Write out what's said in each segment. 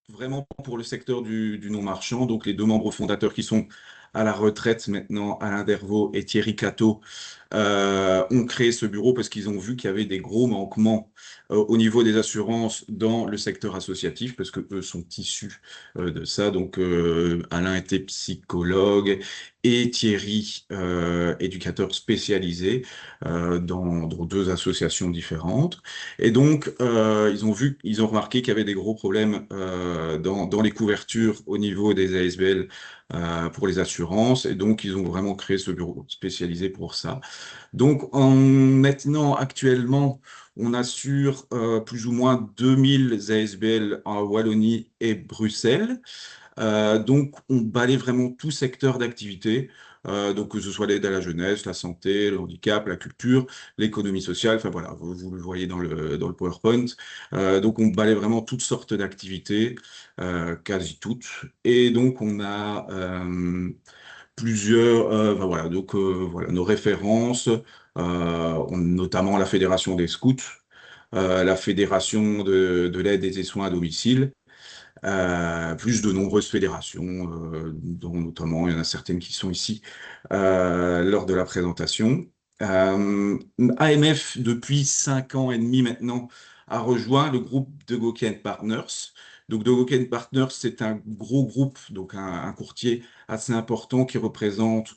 vraiment pour le secteur du non-marchand. Donc, les deux membres fondateurs qui sont à la retraite maintenant, Alain Dervaux et Thierry Catteau, ont créé ce bureau parce qu'ils ont vu qu'il y avait des gros manquements au niveau des assurances dans le secteur associatif, parce que eux sont issus de ça. Donc, Alain était psychologue et Thierry, éducateur spécialisé dans deux associations différentes. Et donc, ils ont remarqué qu'il y avait des gros problèmes dans les couvertures au niveau des ASBL pour les assurances. Et donc, ils ont vraiment créé ce bureau spécialisé pour ça. Donc, maintenant, actuellement, on assure plus ou moins 2000 ASBL en Wallonie et Bruxelles. Donc, on balaye vraiment tout secteur d'activité, donc que ce soit l'aide à la jeunesse, la santé, le handicap, la culture, l'économie sociale, enfin voilà, vous le voyez dans le PowerPoint. Donc, on balaye vraiment toutes sortes d'activités, quasi toutes. Et donc, on a plusieurs, enfin, voilà, donc voilà, nos références, notamment la Fédération des scouts, la Fédération de l'aide et des soins à domicile, plus de nombreuses fédérations, dont notamment il y en a certaines qui sont ici lors de la présentation. AMF, depuis 5 ans et demi maintenant, a rejoint le groupe de Gokien Partners. Donc, de Gokien Partners, c'est un gros groupe, donc un courtier assez important qui représente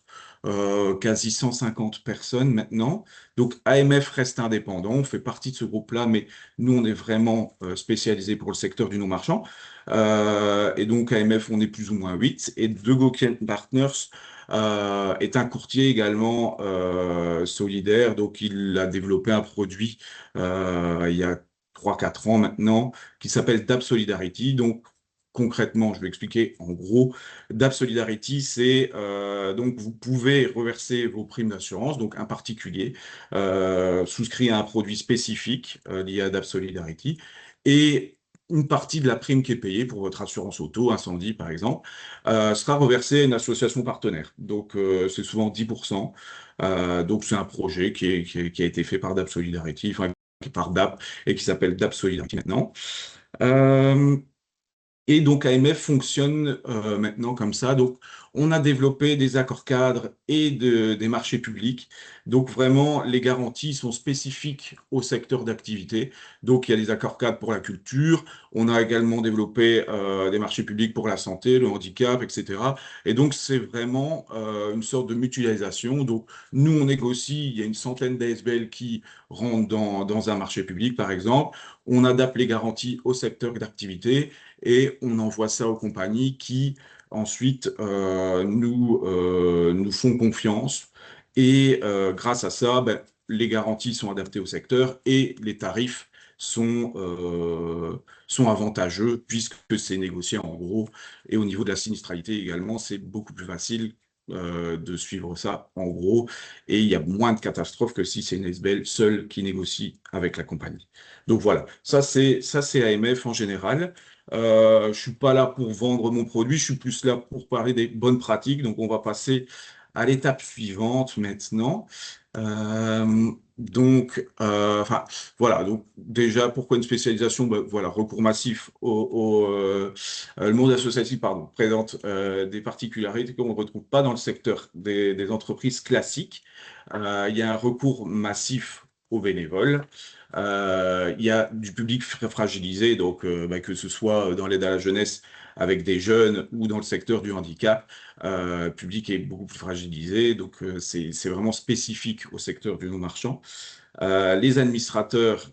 quasi 150 personnes maintenant. Donc, AMF reste indépendant, on fait partie de ce groupe-là, mais nous, on est vraiment spécialisé pour le secteur du non-marchand. Et donc, AMF, on est plus ou moins 8. Et De Gokien Partners est un courtier également solidaire. Donc, il a développé un produit il y a 3 4 ans maintenant qui s'appelle DAP Solidarity. Donc, concrètement, je vais expliquer en gros. DAP Solidarity, c'est donc vous pouvez reverser vos primes d'assurance. Donc, un particulier souscrit à un produit spécifique lié à DAP Solidarity. Et une partie de la prime qui est payée pour votre assurance auto, incendie par exemple, sera reversée à une association partenaire. Donc, c'est souvent 10%. Donc, c'est un projet qui a été fait par DAP Solidarity, enfin, par DAP, et qui s'appelle DAP Solidarity maintenant. Euh, et donc AMF fonctionne maintenant comme ça. Donc on a développé des accords cadres et des marchés publics. Donc vraiment, les garanties sont spécifiques au secteur d'activité. Donc il y a des accords cadres pour la culture. On a également développé des marchés publics pour la santé, le handicap, etc. Et donc c'est vraiment une sorte de mutualisation. Donc nous, on négocie, il y a une centaine d'ASBL qui rentrent dans un marché public, par exemple. On adapte les garanties au secteur d'activité et on envoie ça aux compagnies qui ensuite nous font confiance et grâce à ça, ben, les garanties sont adaptées au secteur et les tarifs sont avantageux puisque c'est négocié en gros et au niveau de la sinistralité également, c'est beaucoup plus facile de suivre ça en gros et il y a moins de catastrophes que si c'est une SBL seule qui négocie avec la compagnie. Donc voilà, ça c'est AMF en général. Je suis pas là pour vendre mon produit, je suis plus là pour parler des bonnes pratiques. Donc, on va passer à l'étape suivante maintenant. Enfin, voilà. Donc, déjà, pourquoi une spécialisation? Ben, voilà, recours massif le monde associatif, pardon, présente des particularités qu'on ne retrouve pas dans le secteur des entreprises classiques. Il y a un recours massif aux bénévoles. Il y a du public fragilisé, donc bah, que ce soit dans l'aide à la jeunesse avec des jeunes ou dans le secteur du handicap, le public est beaucoup plus fragilisé, donc c'est vraiment spécifique au secteur du non-marchand. Les administrateurs,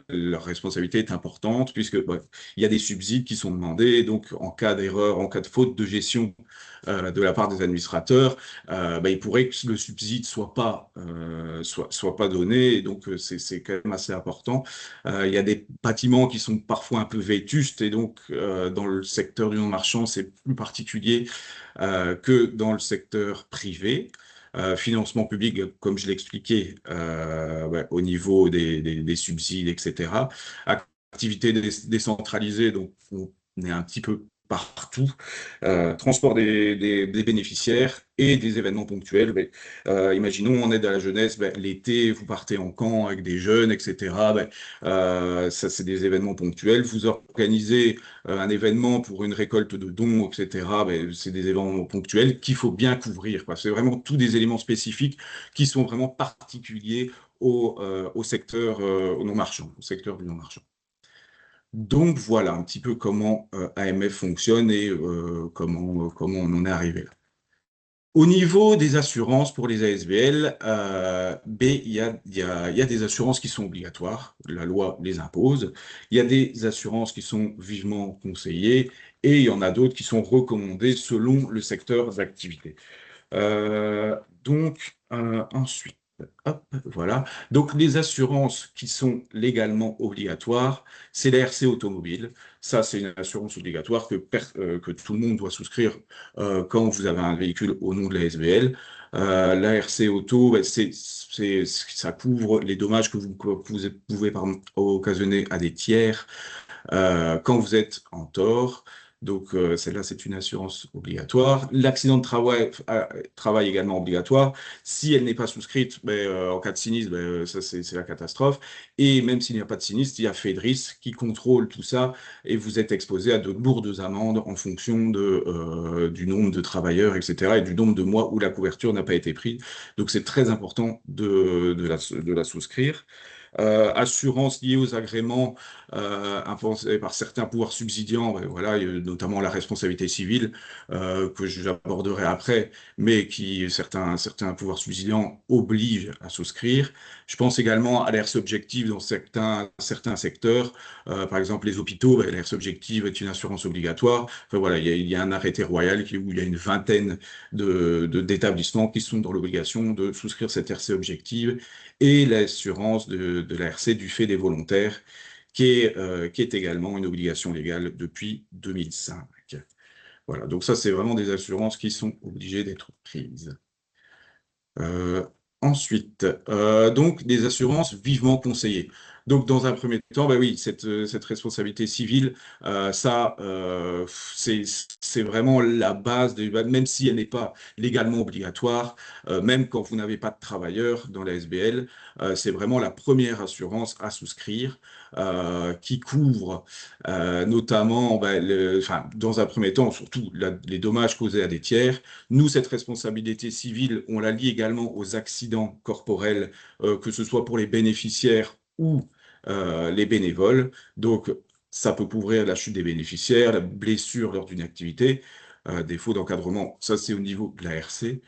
leur responsabilité est importante puisque bah, il y a des subsides qui sont demandés. Donc, en cas d'erreur, en cas de faute de gestion de la part des administrateurs, bah, il pourrait que le subside soit pas donné. Et donc, c'est quand même assez important. Il y a des bâtiments qui sont parfois un peu vétustes et donc dans le secteur du non-marchand, c'est plus particulier que dans le secteur privé. Financement public, comme je l'expliquais, ouais, au niveau des subsides, etc. Activité décentralisée, donc on est un petit peu partout, transport des bénéficiaires et des événements ponctuels. Ben, imaginons en aide à la jeunesse, ben, l'été, vous partez en camp avec des jeunes, etc. Ben, ça, c'est des événements ponctuels. Vous organisez un événement pour une récolte de dons, etc. Ben, c'est des événements ponctuels qu'il faut bien couvrir, quoi. C'est vraiment tous des éléments spécifiques qui sont vraiment particuliers au secteur non marchand, au secteur du non marchand. Donc voilà un petit peu comment AMF fonctionne et comment on en est arrivé là. Au niveau des assurances pour les ASBL, il y a des assurances qui sont obligatoires, la loi les impose. Il y a des assurances qui sont vivement conseillées et il y en a d'autres qui sont recommandées selon le secteur d'activité. Euh, ensuite, hop, voilà. Donc les assurances qui sont légalement obligatoires, c'est la RC automobile. Ça, c'est une assurance obligatoire que tout le monde doit souscrire quand vous avez un véhicule au nom de la SBL. La RC auto, ben, ça couvre les dommages que vous pouvez pardon, occasionner à des tiers quand vous êtes en tort. Donc, celle-là, c'est une assurance obligatoire. L'accident de travail également obligatoire. Si elle n'est pas souscrite, ben, en cas de sinistre, ben, ça, c'est la catastrophe. Et même s'il n'y a pas de sinistre, il y a FEDRIS qui contrôle tout ça et vous êtes exposé à de lourdes amendes en fonction du nombre de travailleurs, etc. et du nombre de mois où la couverture n'a pas été prise. Donc, c'est très important de la souscrire. Assurance liée aux agréments impensés par certains pouvoirs subsidiants, ben voilà, notamment la responsabilité civile, que j'aborderai après, mais qui certains pouvoirs subsidiants obligent à souscrire. Je pense également à l'ERS objective dans certains secteurs, par exemple les hôpitaux, ben, l'ERS objective est une assurance obligatoire. Enfin voilà, il y a un arrêté royal où il y a une vingtaine d'établissements qui sont dans l'obligation de souscrire cette RC objective et l'assurance de la RC du fait des volontaires, qui est également une obligation légale depuis 2005. Voilà, donc ça, c'est vraiment des assurances qui sont obligées d'être prises. Euh, ensuite, donc des assurances vivement conseillées. Donc, dans un premier temps, bah oui, cette responsabilité civile, ça, c'est vraiment la base, même si elle n'est pas légalement obligatoire, même quand vous n'avez pas de travailleurs dans la SBL, c'est vraiment la première assurance à souscrire, qui couvre notamment, bah, enfin, dans un premier temps, surtout les dommages causés à des tiers. Nous, cette responsabilité civile, on la lie également aux accidents corporels, que ce soit pour les bénéficiaires ou les bénévoles. Donc, ça peut couvrir la chute des bénéficiaires, la blessure lors d'une activité, défaut d'encadrement, ça c'est au niveau de la RC.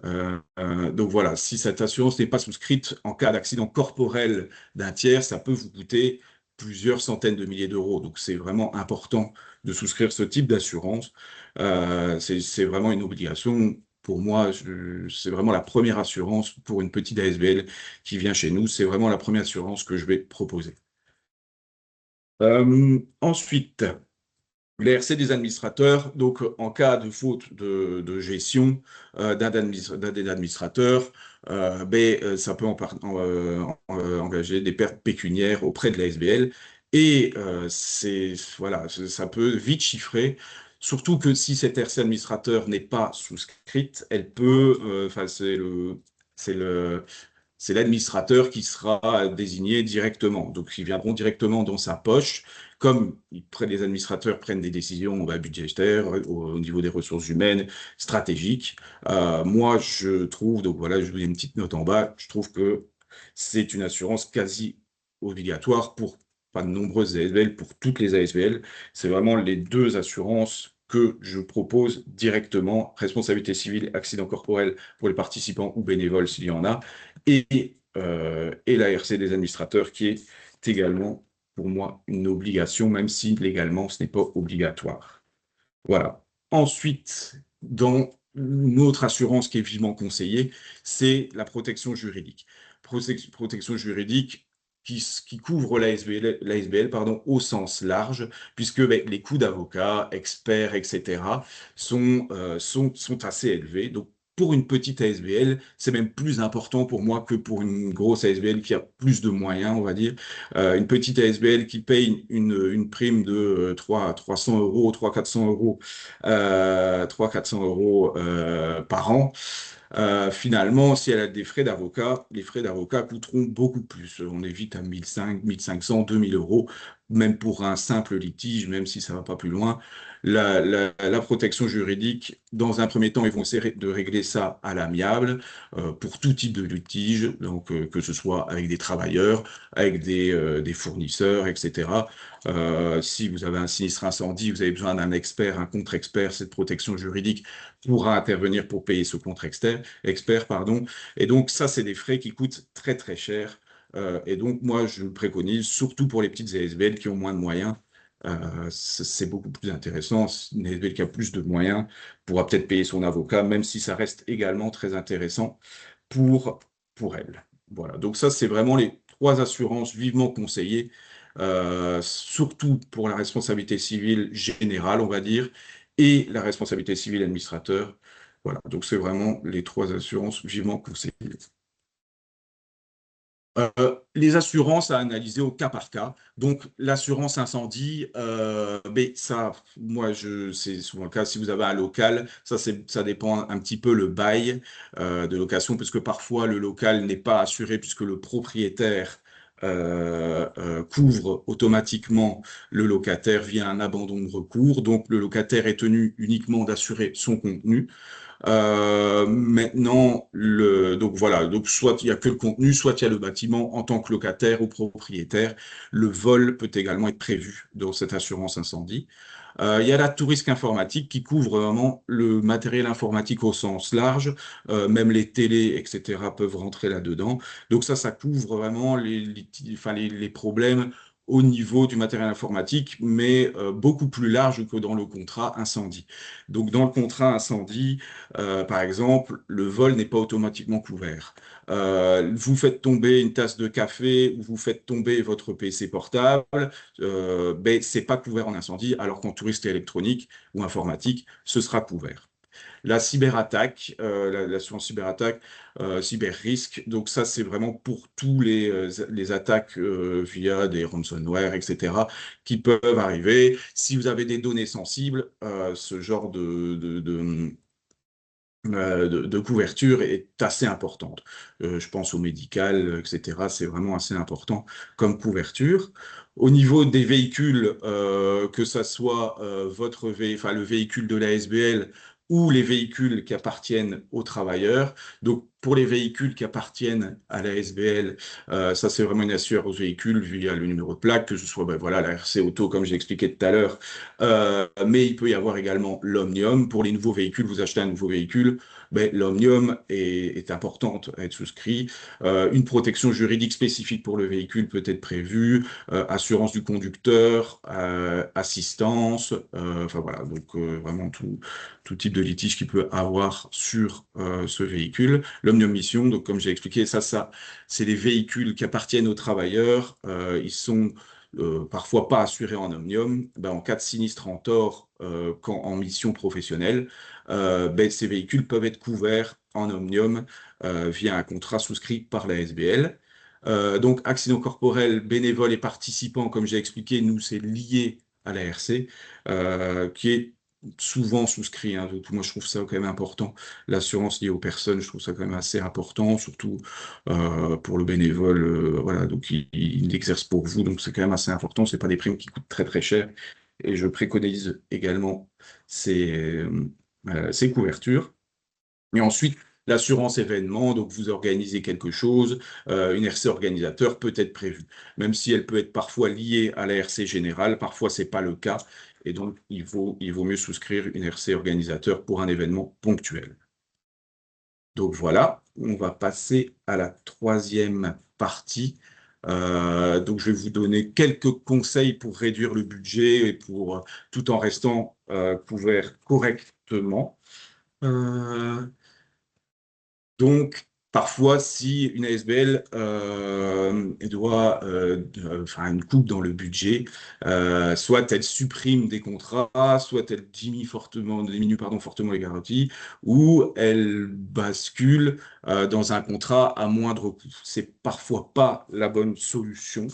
Donc voilà, si cette assurance n'est pas souscrite en cas d'accident corporel d'un tiers, ça peut vous coûter plusieurs centaines de milliers d'euros. Donc c'est vraiment important de souscrire ce type d'assurance. C'est vraiment une obligation. Pour moi, c'est vraiment la première assurance pour une petite ASBL qui vient chez nous. C'est vraiment la première assurance que je vais proposer. Ensuite, l'ERC des administrateurs, donc en cas de faute de gestion d'un des administrateurs, ça peut engager des pertes pécuniaires auprès de la SBL et voilà, ça peut vite chiffrer. Surtout que si cet RC administrateur n'est pas souscrite, elle peut, enfin c'est l'administrateur qui sera désigné directement. Donc, ils viendront directement dans sa poche, comme les administrateurs prennent des décisions budgétaires, au niveau des ressources humaines, stratégiques. Moi, je trouve, donc voilà, je vous ai une petite note en bas, je trouve que c'est une assurance quasi obligatoire pour pas de nombreuses ASBL, pour toutes les ASBL. C'est vraiment les deux assurances que je propose directement, responsabilité civile, accident corporel pour les participants ou bénévoles s'il y en a, et la RC des administrateurs qui est également pour moi une obligation, même si légalement ce n'est pas obligatoire. Voilà. Ensuite, dans une autre assurance qui est vivement conseillée, c'est la protection juridique. Protection juridique qui couvre l'ASBL, pardon, au sens large, puisque les coûts d'avocats, experts, etc., sont assez élevés. Donc, pour une petite ASBL, c'est même plus important pour moi que pour une grosse ASBL qui a plus de moyens, on va dire. Une petite ASBL qui paye une prime de 300 euros, 300-400 euros, 300-400 euros par an. Finalement, si elle a des frais d'avocat, les frais d'avocat coûteront beaucoup plus. On est vite à 1500, 1500, 2000 euros, même pour un simple litige, même si ça va pas plus loin. La protection juridique, dans un premier temps, ils vont essayer de régler ça à l'amiable pour tout type de litige, donc que ce soit avec des travailleurs, avec des fournisseurs, etc. Si vous avez un sinistre incendie, vous avez besoin d'un expert, un contre-expert, cette protection juridique pourra intervenir pour payer ce contre-expert, pardon. Et donc, ça, c'est des frais qui coûtent très, très cher. Et donc, moi, je le préconise, surtout pour les petites ASBL qui ont moins de moyens. C'est beaucoup plus intéressant. Une ASBL qui a plus de moyens pourra peut-être payer son avocat, même si ça reste également très intéressant pour, pour elle. Voilà. Donc, ça, c'est vraiment les trois assurances vivement conseillées, surtout pour la responsabilité civile générale, on va dire, et la responsabilité civile administrateur. Voilà, donc c'est vraiment les trois assurances vivement conseillées. Les assurances à analyser au cas par cas. Donc, l'assurance incendie, mais ça, moi, c'est souvent le cas. Si vous avez un local, ça dépend un petit peu le bail de location, parce que parfois le local n'est pas assuré puisque le propriétaire couvre automatiquement le locataire via un abandon de recours. Donc, le locataire est tenu uniquement d'assurer son contenu. Maintenant, donc voilà, donc soit il y a que le contenu, soit il y a le bâtiment en tant que locataire ou propriétaire. Le vol peut également être prévu dans cette assurance incendie. Il y a la tout risque informatique qui couvre vraiment le matériel informatique au sens large, même les télés, etc. peuvent rentrer là-dedans. Donc ça couvre vraiment enfin, les problèmes au niveau du matériel informatique, mais beaucoup plus large que dans le contrat incendie. Donc dans le contrat incendie, par exemple, le vol n'est pas automatiquement couvert. Vous faites tomber une tasse de café ou vous faites tomber votre PC portable, ben, c'est pas couvert en incendie, alors qu'en touriste électronique ou informatique, ce sera couvert. La cyberattaque, l'assurance cyberattaque, cyber-risque, donc ça c'est vraiment pour tous les attaques via des ransomware, etc., qui peuvent arriver. Si vous avez des données sensibles, ce genre de couverture est assez importante. Je pense au médical, etc. C'est vraiment assez important comme couverture. Au niveau des véhicules, que ça soit enfin, le véhicule de la SBL ou les véhicules qui appartiennent aux travailleurs. Donc, pour les véhicules qui appartiennent à la SBL, ça c'est vraiment une assurance véhicule via le numéro de plaque, que ce soit ben, voilà, la RC Auto, comme j'ai expliqué tout à l'heure, mais il peut y avoir également l'Omnium. Pour les nouveaux véhicules, vous achetez un nouveau véhicule, ben, l'Omnium est importante à être souscrit. Une protection juridique spécifique pour le véhicule peut être prévue, assurance du conducteur, assistance, enfin voilà, donc vraiment tout type de litige qu'il peut avoir sur ce véhicule. L'Omnium Mission, donc comme j'ai expliqué, c'est les véhicules qui appartiennent aux travailleurs. Ils sont parfois pas assurés en omnium, ben, en cas de sinistre en tort, en mission professionnelle, ben, ces véhicules peuvent être couverts en omnium via un contrat souscrit par la SBL. Donc, accident corporel, bénévole et participant, comme j'ai expliqué, nous, c'est lié à la RC, qui est souvent souscrit. Hein. Donc, moi, je trouve ça quand même important. L'assurance liée aux personnes, je trouve ça quand même assez important, surtout pour le bénévole. Voilà, donc il exerce pour vous, donc c'est quand même assez important. C'est pas des primes qui coûtent très très cher. Et je préconise également ces couvertures. Et ensuite, l'assurance événement, donc vous organisez quelque chose, une RC organisateur peut être prévue, même si elle peut être parfois liée à la RC générale, parfois c'est pas le cas, et donc il vaut mieux souscrire une RC organisateur pour un événement ponctuel. Donc voilà, on va passer à la troisième partie. Donc je vais vous donner quelques conseils pour réduire le budget et pour tout en restant couvert correctement. Euh, donc Parfois, si une ASBL doit, enfin, une coupe dans le budget, soit elle supprime des contrats, soit elle diminue, pardon, fortement les garanties, ou elle bascule dans un contrat à moindre coût. C'est parfois pas la bonne solution.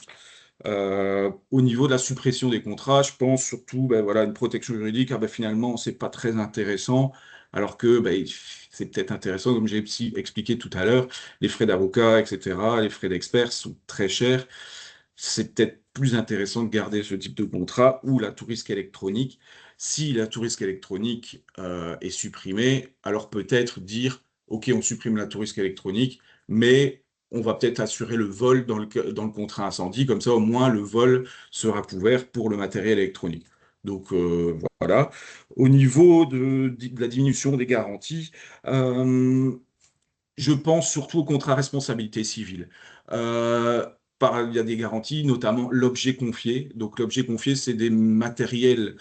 Au niveau de la suppression des contrats, je pense surtout, ben voilà, une protection juridique, ah ben finalement, c'est pas très intéressant, alors que ben, c'est peut-être intéressant, comme j'ai expliqué tout à l'heure, les frais d'avocat, etc., les frais d'experts sont très chers. C'est peut-être plus intéressant de garder ce type de contrat ou la touriste électronique. Si la touriste électronique est supprimée, alors peut-être dire, OK, on supprime la touriste électronique, mais on va peut-être assurer le vol dans le contrat incendie, comme ça au moins le vol sera couvert pour le matériel électronique. Donc voilà. Au niveau de la diminution des garanties, euh, je pense surtout au contrat responsabilité civile. Euh, il y a des garanties, notamment l'objet confié. Donc l'objet confié, c'est des matériels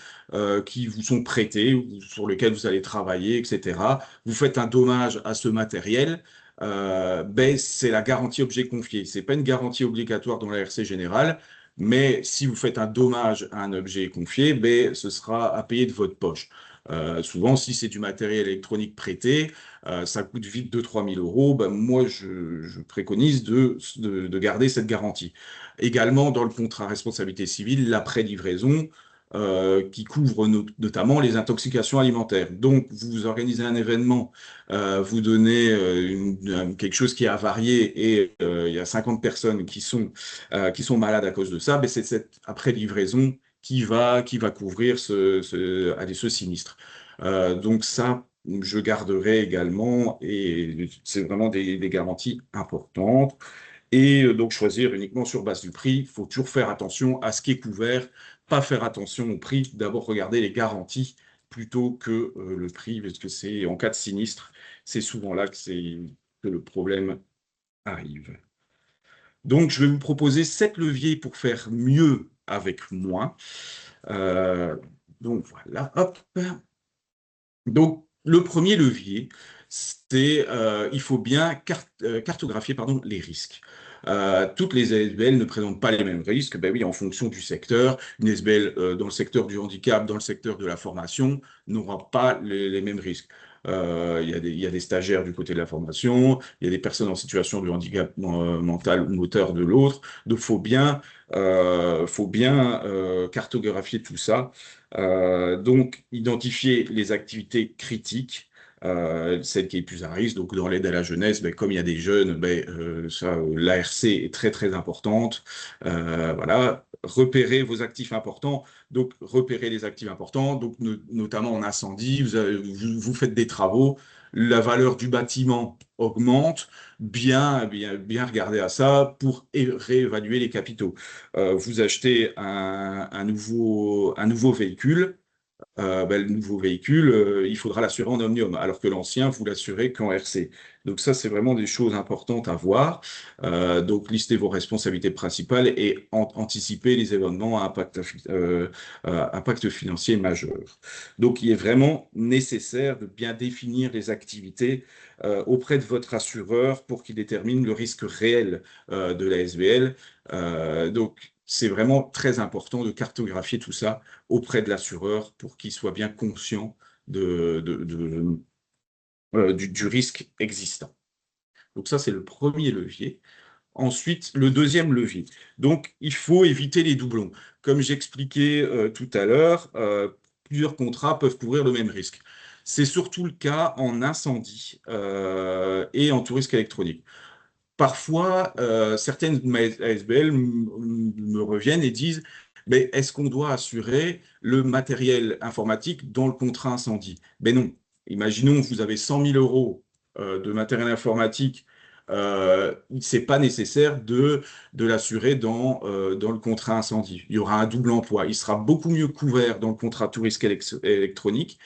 qui vous sont prêtés, ou sur lesquels vous allez travailler, etc. Vous faites un dommage à ce matériel, ben, c'est la garantie objet confié. C'est pas une garantie obligatoire dans la RC générale, mais si vous faites un dommage à un objet confié, ben, ce sera à payer de votre poche. Souvent, si c'est du matériel électronique prêté, ça coûte vite 2 000 à 3 000 euros, ben moi je préconise de garder cette garantie. Également dans le contrat responsabilité civile, l'après-livraison qui couvre notamment les intoxications alimentaires. Donc vous organisez un événement, vous donnez quelque chose qui est avarié et il y a 50 personnes qui sont malades à cause de ça, ben c'est cette après-livraison qui va couvrir allez, ce sinistre. Donc ça, je garderai également, et c'est vraiment des garanties importantes. Et donc choisir uniquement sur base du prix, il faut toujours faire attention à ce qui est couvert, pas faire attention au prix, d'abord regarder les garanties plutôt que le prix, parce que c'est en cas de sinistre, c'est souvent là que le problème arrive. Donc je vais vous proposer 7 leviers pour faire mieux avec moins. Euh, donc voilà, hop. Donc, le premier levier, c'est il faut bien cartographier pardon, les risques. Toutes les ASBL ne présentent pas les mêmes risques, ben oui, en fonction du secteur. Une ASBL dans le secteur du handicap, dans le secteur de la formation, n'aura pas les mêmes risques. Il y a des stagiaires du côté de la formation, il y a des personnes en situation de handicap mental ou moteur de l'autre. Donc, faut bien cartographier tout ça. Donc, identifier les activités critiques, celle qui est plus à risque. Donc, dans l'aide à la jeunesse, ben, comme il y a des jeunes, ben, l'ARC est très, très importante. Voilà. Repérer vos actifs importants. Donc, repérer les actifs importants. Donc, notamment en incendie, vous faites des travaux. La valeur du bâtiment augmente. Bien regarder à ça pour réévaluer les capitaux. Vous achetez un nouveau véhicule, ben, le nouveau véhicule, il faudra l'assurer en Omnium, alors que l'ancien, vous l'assurez qu'en RC. Donc ça, c'est vraiment des choses importantes à voir. Donc, listez vos responsabilités principales et anticipez les événements à impact financier majeur. Donc, il est vraiment nécessaire de bien définir les activités auprès de votre assureur pour qu'il détermine le risque réel de la SBL. Donc, c'est vraiment très important de cartographier tout ça auprès de l'assureur pour qu'il soit bien conscient du risque existant. Donc ça, c'est le premier levier. Ensuite, le deuxième levier. Donc, il faut éviter les doublons. Comme j'expliquais tout à l'heure, plusieurs contrats peuvent couvrir le même risque. C'est surtout le cas en incendie et en tout risque électronique. Parfois, certaines ASBL me reviennent et disent, mais est-ce qu'on doit assurer le matériel informatique dans le contrat incendie? Ben non. Imaginons que vous avez 100 000 € de matériel informatique. C'est pas nécessaire de l'assurer dans le contrat incendie. Il y aura un double emploi. Il sera beaucoup mieux couvert dans le contrat tout risque électronique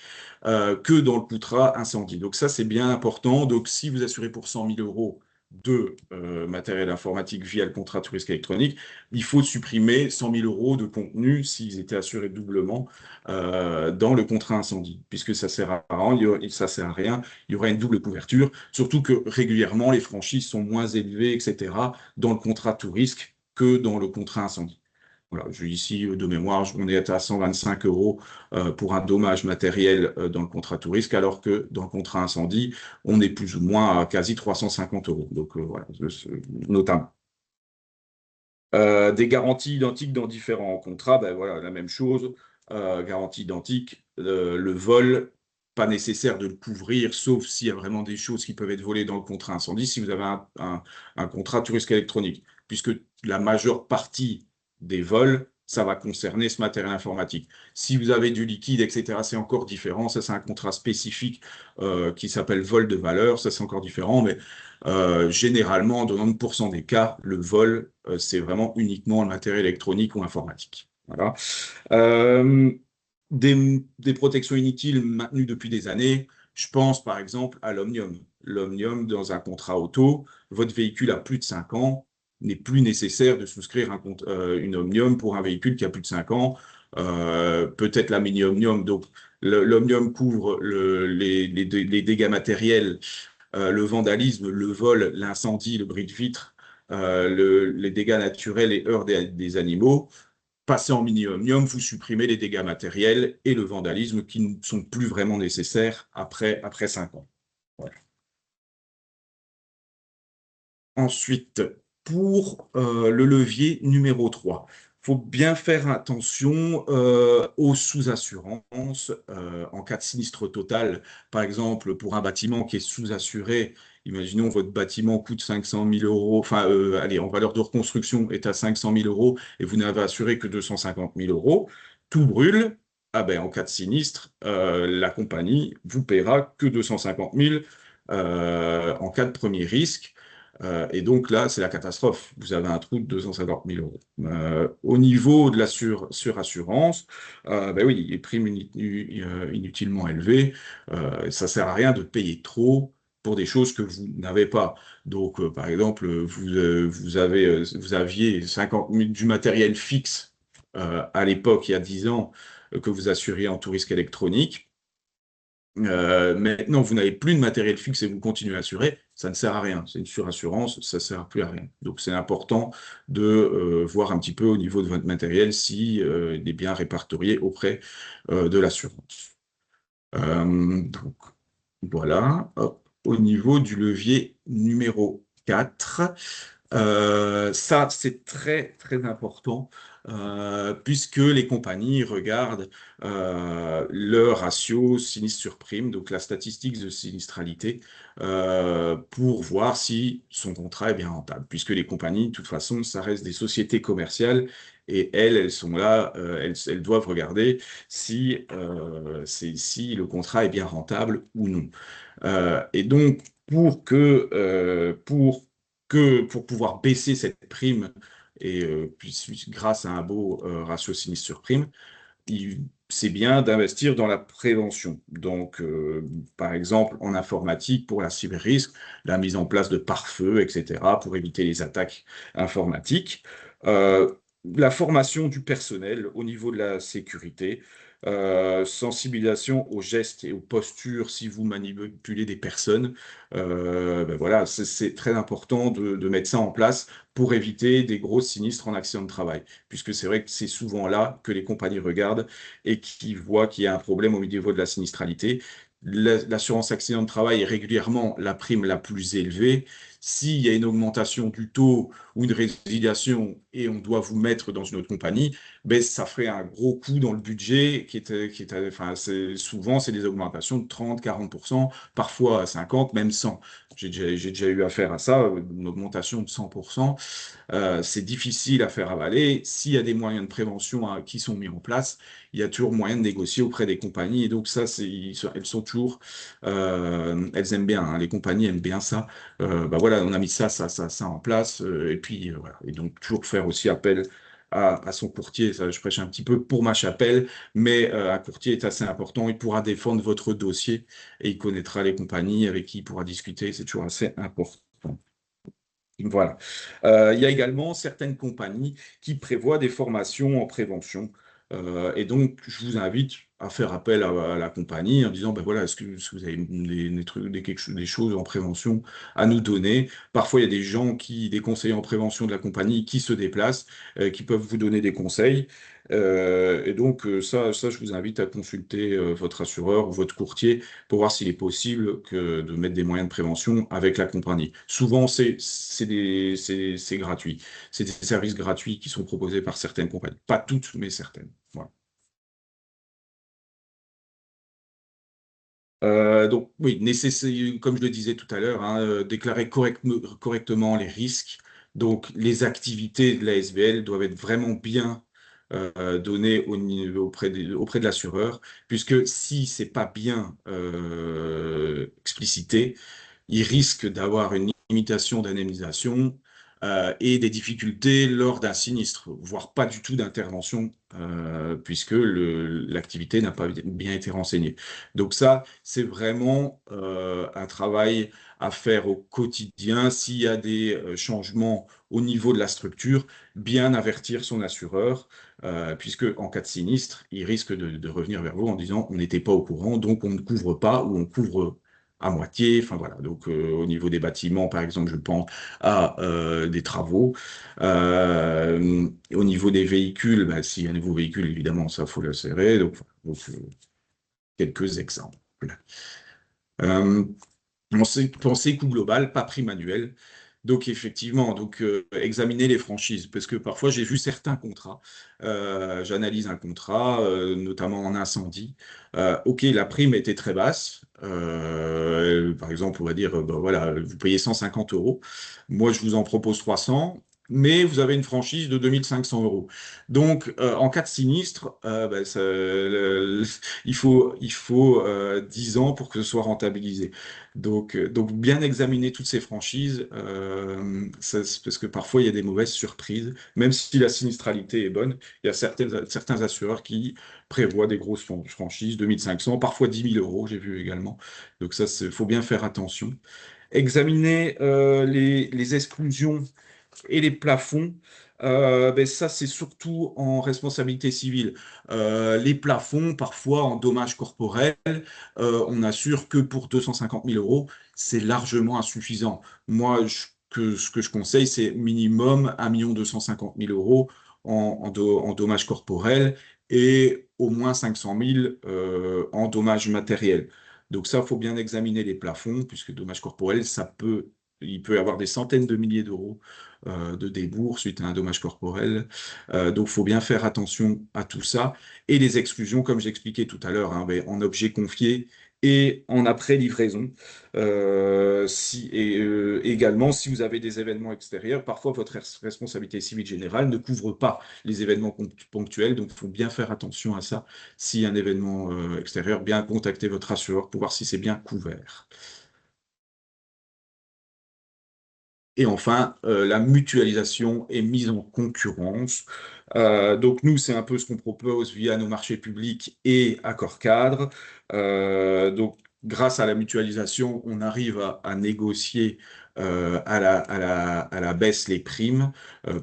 que dans le contrat incendie. Donc ça, c'est bien important. Donc si vous assurez pour 100 000 €, de matériel informatique via le contrat de risque électronique, il faut supprimer 100 000 euros de contenu s'ils étaient assurés doublement dans le contrat incendie, puisque ça sert à rien, ça sert à rien, il y aurait une double couverture, surtout que régulièrement les franchises sont moins élevées, etc., dans le contrat tout risque que dans le contrat incendie. Voilà, ici, de mémoire, on est à 125 euros pour un dommage matériel dans le contrat tout risque, alors que dans le contrat incendie, on est plus ou moins à quasi 350 euros. Donc voilà, notamment. Des garanties identiques dans différents contrats, ben voilà, la même chose. Garantie identique, le vol, pas nécessaire de le couvrir, sauf s'il y a vraiment des choses qui peuvent être volées dans le contrat incendie, si vous avez un contrat tout risque électronique, puisque la majeure partie des vols, ça va concerner ce matériel informatique. Si vous avez du liquide, etc., c'est encore différent. Ça, c'est un contrat spécifique qui s'appelle vol de valeur. Ça, c'est encore différent, mais généralement, dans 90% des cas, le vol, c'est vraiment uniquement le matériel électronique ou informatique. Voilà. Euh, des protections inutiles maintenues depuis des années. Je pense par exemple à l'Omnium. L'Omnium, dans un contrat auto, votre véhicule a plus de 5 ans, n'est plus nécessaire de souscrire une Omnium pour un véhicule qui a plus de 5 ans. Peut-être la mini-Omnium. Donc, l'Omnium couvre les dégâts matériels, le vandalisme, le vol, l'incendie, le bris de vitre, les dégâts naturels et heurts des animaux. Passez en mini-omnium, vous supprimez les dégâts matériels et le vandalisme qui ne sont plus vraiment nécessaires après 5 ans. Voilà. Ensuite, pour le levier numéro 3, il faut bien faire attention aux sous-assurances en cas de sinistre total. Par exemple, pour un bâtiment qui est sous-assuré, imaginons votre bâtiment coûte 500 000 euros, enfin, allez, en valeur de reconstruction est à 500 000 euros et vous n'avez assuré que 250 000 euros, tout brûle. Ah ben, en cas de sinistre, la compagnie vous paiera que 250 000 en cas de premier risque. Et donc là, c'est la catastrophe. Vous avez un trou de 250 000 euros. Au niveau de la surassurance, ben oui, les primes inutilement élevées, ça ne sert à rien de payer trop pour des choses que vous n'avez pas. Donc, par exemple, vous aviez 50 000 du matériel fixe à l'époque, il y a 10 ans, que vous assuriez en tout risque électronique. Maintenant, vous n'avez plus de matériel fixe et vous continuez à assurer, ça ne sert à rien. C'est une surassurance, ça ne sert plus à rien. Donc, c'est important de voir un petit peu au niveau de votre matériel si il est bien répertorié auprès de l'assurance. Donc, voilà. Hop. Au niveau du levier numéro 4, ça, c'est très, très important puisque les compagnies regardent leur ratio sinistre sur prime, donc la statistique de sinistralité, pour voir si son contrat est bien rentable. Puisque les compagnies, de toute façon, ça reste des sociétés commerciales et elles sont là, elles doivent regarder si le contrat est bien rentable ou non. Et donc, pour pouvoir baisser cette prime, et grâce à un beau ratio sinistre sur prime, c'est bien d'investir dans la prévention. Donc, par exemple, en informatique, pour la cyber-risque, la mise en place de pare-feu, etc., pour éviter les attaques informatiques. Euh, la formation du personnel au niveau de la sécurité, sensibilisation aux gestes et aux postures si vous manipulez des personnes. Ben voilà, c'est très important de mettre ça en place pour éviter des gros sinistres en accident de travail, puisque c'est vrai que c'est souvent là que les compagnies regardent et qui voient qu'il y a un problème au niveau de la sinistralité. L'assurance accident de travail est régulièrement la prime la plus élevée. S'il y a une augmentation du taux ou une résiliation et on doit vous mettre dans une autre compagnie, ben, ça ferait un gros coup dans le budget enfin, souvent, c'est des augmentations de 30, 40%, parfois 50, même 100. J'ai déjà eu affaire à ça, une augmentation de 100%. C'est difficile à faire avaler. S'il y a des moyens de prévention qui sont mis en place, il y a toujours moyen de négocier auprès des compagnies. Et donc ça, elles sont toujours, elles aiment bien, hein, les compagnies aiment bien ça. Bah voilà, on a mis ça en place. Et puis voilà. Et donc toujours faire aussi appel à son courtier. Ça, je prêche un petit peu pour ma chapelle, mais un courtier est assez important. Il pourra défendre votre dossier et il connaîtra les compagnies avec qui il pourra discuter. C'est toujours assez important. Voilà. Il y a également certaines compagnies qui prévoient des formations en prévention. Et donc, je vous invite à faire appel à la compagnie en disant, ben voilà, est-ce que vous avez des trucs, des choses en prévention à nous donner? Parfois, il y a des gens des conseillers en prévention de la compagnie qui se déplacent, qui peuvent vous donner des conseils. Et donc, ça, je vous invite à consulter votre assureur ou votre courtier pour voir s'il est possible de mettre des moyens de prévention avec la compagnie. Souvent, c'est gratuit. C'est des services gratuits qui sont proposés par certaines compagnies. Pas toutes, mais certaines. Voilà. Donc oui, comme je le disais tout à l'heure, hein, déclarer correctement les risques. Donc les activités de la SBL doivent être vraiment bien données auprès de l'assureur, puisque si c'est pas bien explicité, il risque d'avoir une limitation d'indemnisation et des difficultés lors d'un sinistre, voire pas du tout d'intervention, puisque l'activité n'a pas bien été renseignée. Donc ça, c'est vraiment un travail à faire au quotidien. S'il y a des changements au niveau de la structure, bien avertir son assureur, puisque en cas de sinistre, il risque de revenir vers vous en disant on n'était pas au courant, donc on ne couvre pas ou on couvre à moitié. Enfin voilà. Donc au niveau des bâtiments, par exemple, je pense à des travaux. Au niveau des véhicules, bah, s'il y a un nouveau véhicule, évidemment, ça faut le serrer. Donc, quelques exemples. Euh, Pensez coût global, pas prix manuel. Donc effectivement, examiner les franchises, parce que parfois j'ai vu certains contrats. J'analyse un contrat, notamment en incendie. Ok, la prime était très basse. Par exemple, on va dire, ben voilà, vous payez 150 euros. Moi, je vous en propose 300. Mais vous avez une franchise de 2500 euros. Donc, en cas de sinistre, ben, il faut 10 ans pour que ce soit rentabilisé. Donc bien examiner toutes ces franchises, parce que parfois il y a des mauvaises surprises. Même si la sinistralité est bonne, il y a certains assureurs qui prévoient des grosses franchises, 2500, parfois 10 000 euros, j'ai vu également. Donc ça, il faut bien faire attention. Examiner les exclusions et les plafonds, ben ça, c'est surtout en responsabilité civile. Les plafonds, parfois en dommages corporels, on assure que pour 250 000 euros, c'est largement insuffisant. Moi, ce que je conseille, c'est minimum 1 250 000 euros en dommages corporels et au moins 500 000 en dommages matériels. Donc ça, il faut bien examiner les plafonds, puisque dommages corporels, il peut y avoir des centaines de milliers d'euros de débours suite à un dommage corporel. Donc, il faut bien faire attention à tout ça. Et les exclusions, comme j'expliquais tout à l'heure, hein, ben, en objet confié et en après-livraison. Également, si vous avez des événements extérieurs, parfois votre responsabilité civile générale ne couvre pas les événements ponctuels. Donc, il faut bien faire attention à ça. S'il y a un événement extérieur, bien contacter votre assureur pour voir si c'est bien couvert. Et enfin, la mutualisation et mise en concurrence. Donc nous, c'est un peu ce qu'on propose via nos marchés publics et accords cadres. Donc grâce à la mutualisation, on arrive à négocier à la baisse les primes,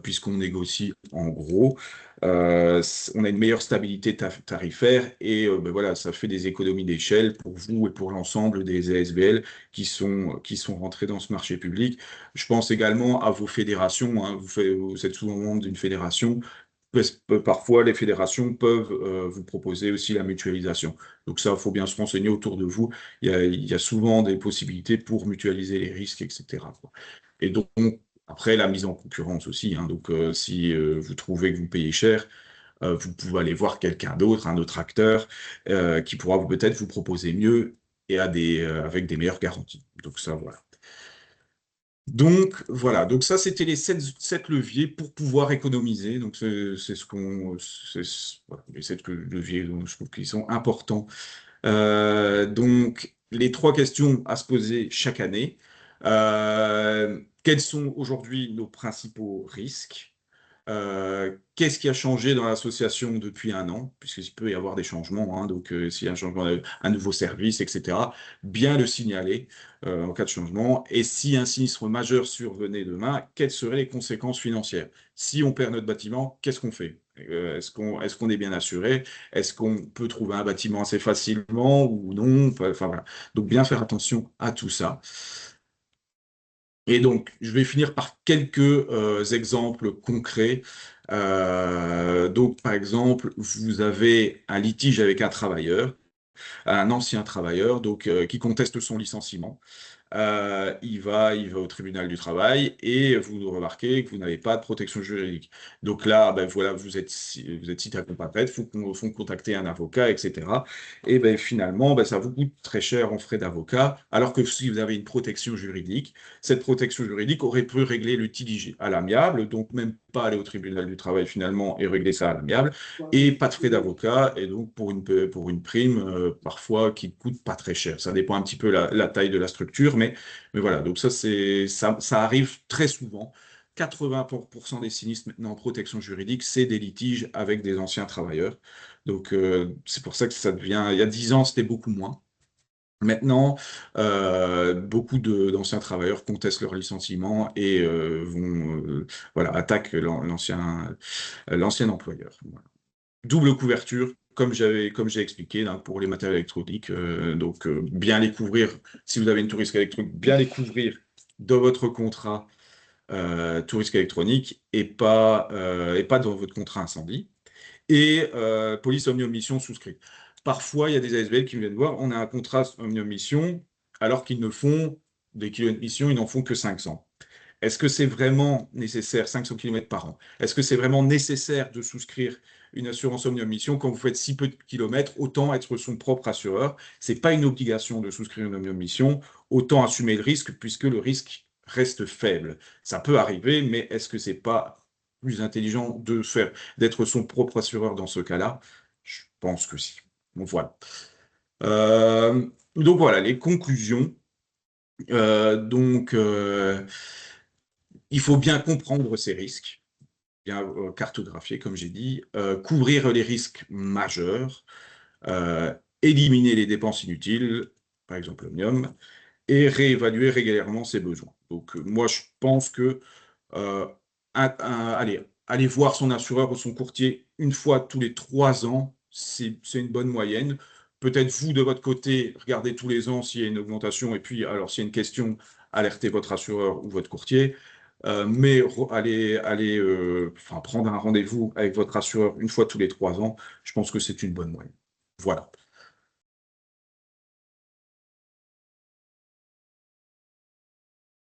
puisqu'on négocie en gros. On a une meilleure stabilité tarifaire et ben voilà, ça fait des économies d'échelle pour vous et pour l'ensemble des ASBL qui sont rentrés dans ce marché public. Je pense également à vos fédérations, hein. Vous êtes souvent membre d'une fédération. Parfois, les fédérations peuvent vous proposer aussi la mutualisation. Donc ça, il faut bien se renseigner autour de vous. Il y a souvent des possibilités pour mutualiser les risques, etc., quoi. Et donc, après, la mise en concurrence aussi, hein. Donc, si vous trouvez que vous payez cher, vous pouvez aller voir quelqu'un d'autre, un autre acteur, qui pourra peut-être vous proposer mieux et avec des meilleures garanties. Donc ça, voilà. Donc voilà, donc ça c'était les sept leviers pour pouvoir économiser. Donc c'est ce qu'on, voilà, les sept leviers donc, je trouve qu'ils sont importants. Donc les trois questions à se poser chaque année. Quels sont aujourd'hui nos principaux risques? Qu'est-ce qui a changé dans l'association depuis un an? Puisqu'il peut y avoir des changements, hein, donc s'il y a un changement, un nouveau service, et cetera, bien le signaler, en cas de changement. Et si un sinistre majeur survenait demain, quelles seraient les conséquences financières? Si on perd notre bâtiment, qu'est-ce qu'on fait? Est-ce qu'on est bien assuré? Est-ce qu'on peut trouver un bâtiment assez facilement ou non? Enfin, voilà. Donc bien faire attention à tout ça. Et donc, je vais finir par quelques exemples concrets. Donc, par exemple, vous avez un litige avec un ancien travailleur, donc qui conteste son licenciement. Il va au tribunal du travail et vous remarquez que vous n'avez pas de protection juridique. Donc là, ben voilà, vous êtes cité à comparaître, faut contacter un avocat, etc. Et ben finalement, ben ça vous coûte très cher en frais d'avocat, alors que si vous avez une protection juridique, cette protection juridique aurait pu régler le litige à l'amiable, donc même pas aller au tribunal du travail finalement et régler ça à l'amiable, et pas de frais d'avocat, et donc pour une prime, parfois qui coûte pas très cher. Ça dépend un petit peu la taille de la structure, mais voilà, donc ça arrive très souvent. 80% des sinistres maintenant en protection juridique, c'est des litiges avec des anciens travailleurs. Donc c'est pour ça que ça devient, il y a 10 ans, c'était beaucoup moins. Maintenant, beaucoup d'anciens travailleurs contestent leur licenciement et voilà, attaquent l'ancien employeur. Voilà. Double couverture, comme j'ai expliqué, hein, pour les matériels électroniques. Donc, bien les couvrir, si vous avez une tout risque électronique, bien les couvrir dans votre contrat tout risque électronique et pas dans votre contrat incendie. Et police omnium mission souscrit. Parfois, il y a des ASBL qui viennent voir, on a un contrat omnium mission, alors qu'ils ne font des kilomètres mission, ils n'en font que 500. Est-ce que c'est vraiment nécessaire, 500 km par an, est-ce que c'est vraiment nécessaire de souscrire une assurance omnium mission quand vous faites si peu de kilomètres? Autant être son propre assureur. C'est pas une obligation de souscrire une omnium mission, autant assumer le risque puisque le risque reste faible. Ça peut arriver, mais est-ce que c'est pas plus intelligent d'être son propre assureur dans ce cas-là? Je pense que si. Donc voilà. Donc voilà, les conclusions. Donc, il faut bien comprendre ces risques, bien cartographier, comme j'ai dit, couvrir les risques majeurs, euh, éliminer les dépenses inutiles, par exemple l'omnium, et réévaluer régulièrement ses besoins. Donc, moi, je pense que euh, aller voir son assureur ou son courtier une fois tous les 3 ans, c'est une bonne moyenne. Peut-être vous, de votre côté, regardez tous les ans s'il y a une augmentation, et puis, alors, s'il y a une question, alertez votre assureur ou votre courtier. Mais enfin, prendre un rendez-vous avec votre assureur une fois tous les 3 ans, je pense que c'est une bonne moyenne. Voilà.